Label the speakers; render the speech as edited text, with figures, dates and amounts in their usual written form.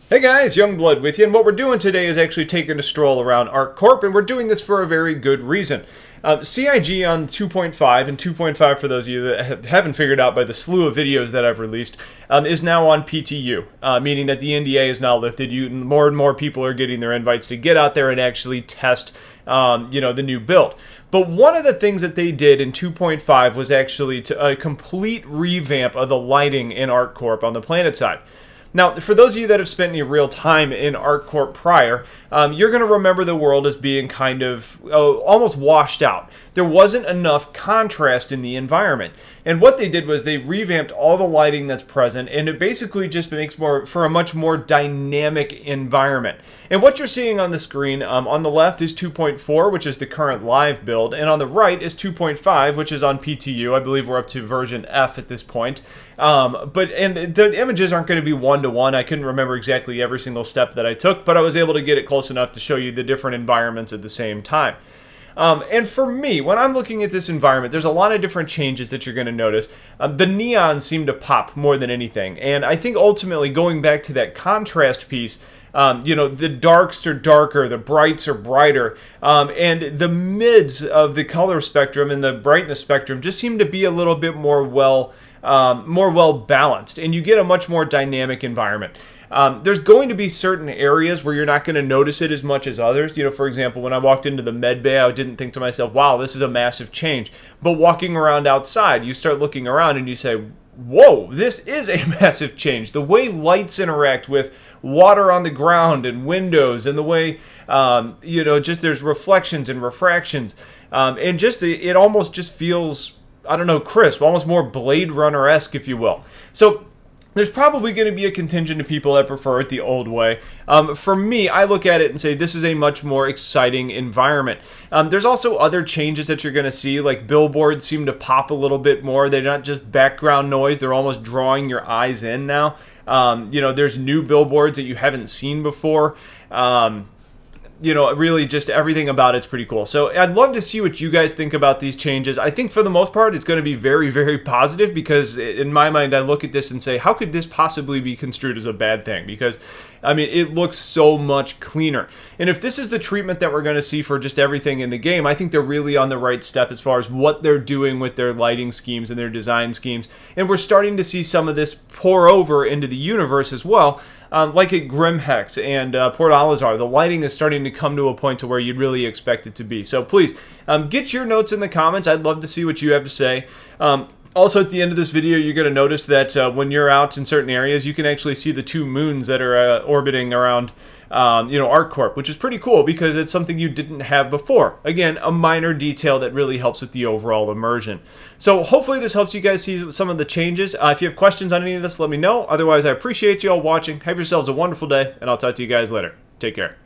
Speaker 1: Hey guys, Youngblood with you, and what we're doing today is actually taking a stroll around ArcCorp, and we're doing this for a very good reason. CIG on 2.5, and 2.5 for those of you that haven't figured out by the slew of videos that I've released, is now on PTU, meaning that the NDA is now lifted. More and more people are getting their invites to get out there and actually test the new build. But one of the things that they did in 2.5 was actually a complete revamp of the lighting in ArcCorp on the planet side. Now, for those of you that have spent any real time in ArcCorp prior, you're going to remember the world as being kind of almost washed out. There wasn't enough contrast in the environment. And what they did was they revamped all the lighting that's present, and it basically just makes for a much more dynamic environment. And what you're seeing on the screen, on the left is 2.4, which is the current live build, and on the right is 2.5, which is on PTU. I believe we're up to version F at this point. And the images aren't going to be one-to-one. I couldn't remember exactly every single step that I took, but I was able to get it close enough to show you the different environments at the same time. And for me, when I'm looking at this environment, there's a lot of different changes that you're going to notice. The neons seem to pop more than anything. And I think ultimately going back to that contrast piece, the darks are darker, the brights are brighter, and the mids of the color spectrum and the brightness spectrum just seem to be a little bit more well balanced, and you get a much more dynamic environment. There's going to be certain areas where you're not going to notice it as much as others. For example, when I walked into the med bay, I didn't think to myself, wow, this is a massive change. But walking around outside, you start looking around and you say, whoa, this is a massive change. The way lights interact with water on the ground and windows, and the way, just there's reflections and refractions. And just it almost just feels, I don't know, crisp, almost more Blade Runner-esque, if you will. So there's probably going to be a contingent of people that prefer it the old way. For me, I look at it and say this is a much more exciting environment. There's also other changes that you're going to see, like billboards seem to pop a little bit more. They're not just background noise. They're almost drawing your eyes in now. There's new billboards that you haven't seen before. Really just everything about it's pretty cool. So I'd love to see what you guys think about these changes. I think for the most part, it's going to be very, very positive, because in my mind, I look at this and say, how could this possibly be construed as a bad thing? Because, it looks so much cleaner. And if this is the treatment that we're going to see for just everything in the game, I think they're really on the right step as far as what they're doing with their lighting schemes and their design schemes. And we're starting to see some of this pour over into the universe as well. Like at Grimhex and Port Alizar, the lighting is starting to come to a point to where you'd really expect it to be. So please, get your notes in the comments. I'd love to see what you have to say. Also, at the end of this video, you're going to notice that when you're out in certain areas, you can actually see the two moons that are orbiting around ArcCorp, which is pretty cool because it's something you didn't have before. Again, a minor detail that really helps with the overall immersion. So hopefully this helps you guys see some of the changes. If you have questions on any of this, let me know. Otherwise, I appreciate you all watching. Have yourselves a wonderful day, and I'll talk to you guys later. Take care.